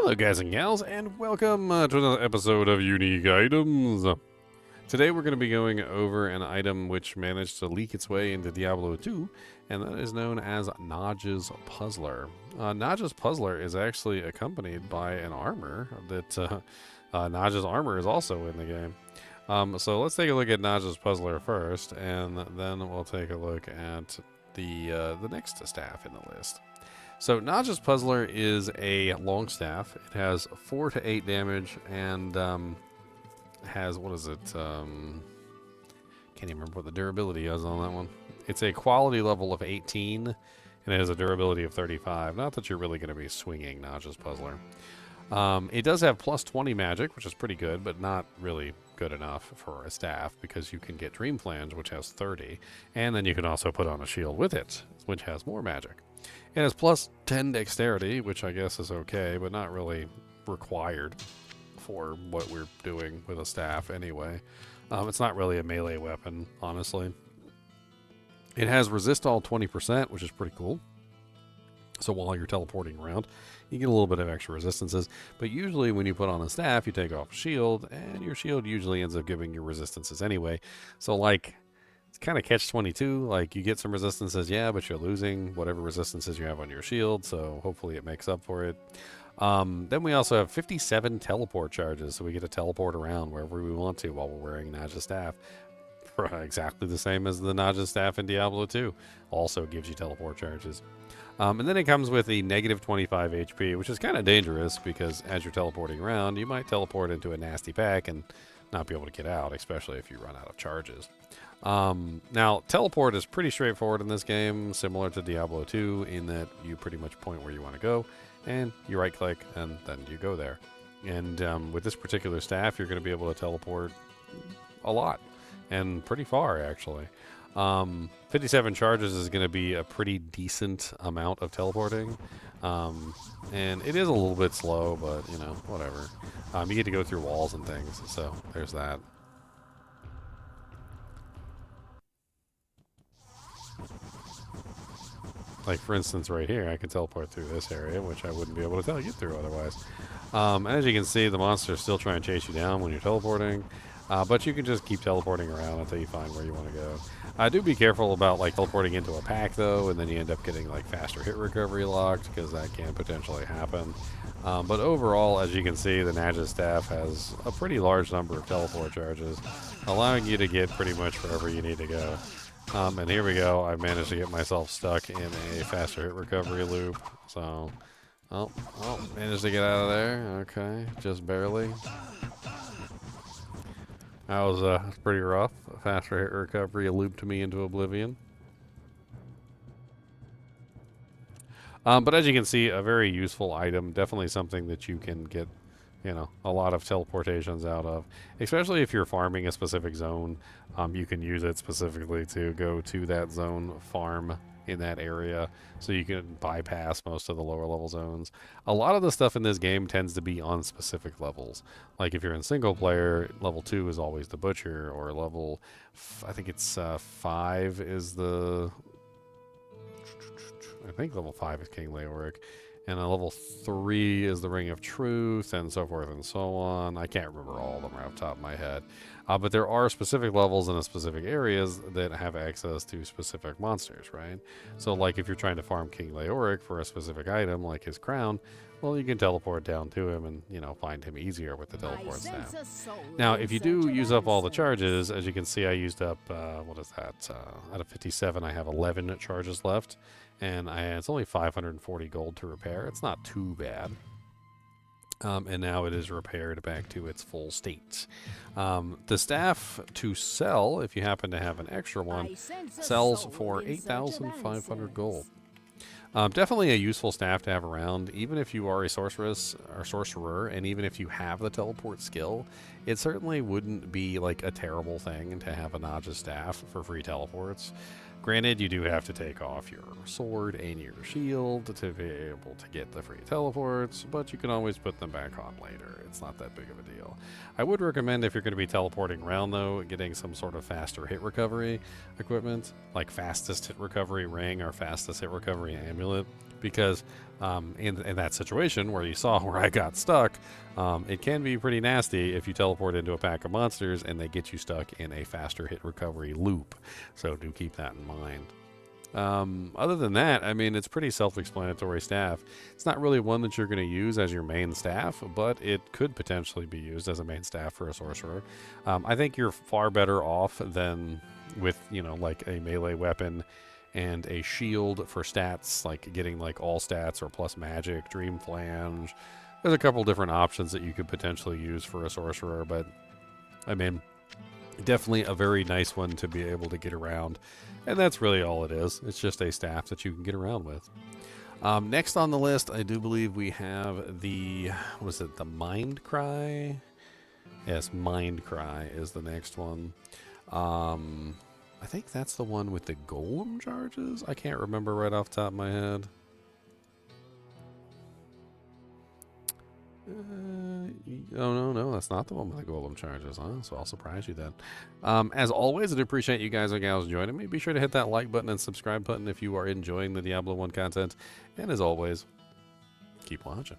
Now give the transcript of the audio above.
Hello guys and gals, and welcome to another episode of Unique Items. Today we're going to be going over an item which managed to leak its way into Diablo 2, and that is known as Naj's Puzzler. Naj's Puzzler is actually accompanied by an armor that Naj's armor is also in the game. So let's take a look at Naj's Puzzler first, and then we'll take a look at the next staff in the list. So Naj's Puzzler is a long staff. It has 4 to 8 damage and has, what is it? Can't even remember what the durability is on that one. It's a quality level of 18 and it has a durability of 35. Not that you're really going to be swinging Naj's Puzzler. It does have plus 20 magic, which is pretty good, but not really good enough for a staff because you can get Dream Flange, which has 30, and then you can also put on a shield with it, which has more magic. It has plus 10 dexterity, which I guess is okay, but not really required for what we're doing with a staff anyway. It's not really a melee weapon, honestly. It has resist all 20%, which is pretty cool. So while you're teleporting around, you get a little bit of extra resistances. But usually when you put on a staff, you take off a shield, and your shield usually ends up giving you resistances anyway. So like, it's kind of catch-22. Like, you get some resistances, yeah, but you're losing whatever resistances you have on your shield, so hopefully it makes up for it. Then we also have 57 teleport charges, so we get to teleport around wherever we want to while we're wearing Naj's staff. Exactly the same as the Naj's staff in Diablo 2. Also gives you teleport charges. And then it comes with the negative 25 HP, which is kind of dangerous because as you're teleporting around, you might teleport into a nasty pack and not be able to get out, especially if you run out of charges. Now, teleport is pretty straightforward in this game, similar to Diablo 2, in that you pretty much point where you want to go, and you right-click, and then you go there. And with this particular staff, you're going to be able to teleport a lot, and pretty far, actually. 57 charges is going to be a pretty decent amount of teleporting. And it is a little bit slow, but, you know, whatever. You get to go through walls and things, so there's that. Like, for instance, right here, I can teleport through this area, which I wouldn't be able to get through otherwise. As you can see, the monsters still try and chase you down when you're teleporting. But you can just keep teleporting around until you find where you want to go. Do be careful about like teleporting into a pack though, and then you end up getting like faster hit recovery locked because that can potentially happen. But overall, as you can see, the Naj's staff has a pretty large number of teleport charges, allowing you to get pretty much wherever you need to go. And here we go. I managed to get myself stuck in a faster hit recovery loop. So, managed to get out of there. Okay, just barely. That was pretty rough. A faster hit recovery looped me into oblivion. But as you can see, a very useful item. Definitely something that you can get, you know, a lot of teleportations out of. Especially if you're farming a specific zone, you can use it specifically to go to that zone, farm in that area, so you can bypass most of the lower level zones. A lot of the stuff in this game tends to be on specific levels. Like if you're in single player, level 2 is always the butcher, or level, I think it's 5 is the, I think level 5 is King Leoric, and level 3 is the Ring of Truth, and so forth and so on. I can't remember all of them right off the top of my head. But there are specific levels in the specific areas that have access to specific monsters, right? So like if you're trying to farm King Leoric for a specific item, like his crown, well, you can teleport down to him and, you know, find him easier with the teleport staff. Now, if you do use up all the charges, as you can see, I used up, what is that? Out of 57, I have 11 charges left. And it's only 540 gold to repair. It's not too bad. And now it is repaired back to its full state. The staff to sell, if you happen to have an extra one, sells for 8,500 gold. Definitely a useful staff to have around, even if you are a sorceress or sorcerer, and even if you have the teleport skill, it certainly wouldn't be like a terrible thing to have a Naj's staff for free teleports. Granted, you do have to take off your sword and your shield to be able to get the free teleports, but you can always put them back on later. It's not that big of a deal. I would recommend, if you're going to be teleporting around though, getting some sort of faster hit recovery equipment, like fastest hit recovery ring or fastest hit recovery amulet, because in that situation where you saw where I got stuck, it can be pretty nasty if you teleport into a pack of monsters and they get you stuck in a faster hit recovery loop. So do keep that in mind. Other than that, I mean, it's pretty self-explanatory staff. It's not really one that you're going to use as your main staff, but it could potentially be used as a main staff for a sorcerer. I think you're far better off than with, like a melee weapon and a shield for stats, like getting like all stats or plus magic, dream flange. There's a couple different options that you could potentially use for a sorcerer, but I mean, definitely a very nice one to be able to get around. And that's really all it is. It's just a staff that you can get around with. Next on the list, I do believe we have the Mind Cry? Yes, Mind Cry is the next one. I think that's the one with the golem charges. I can't remember right off the top of my head. No, that's not the one with the golem charges, huh? So I'll surprise you then. As always, I do appreciate you guys and gals joining me. Be sure to hit that like button and subscribe button if you are enjoying the Diablo 1 content. And as always, keep watching.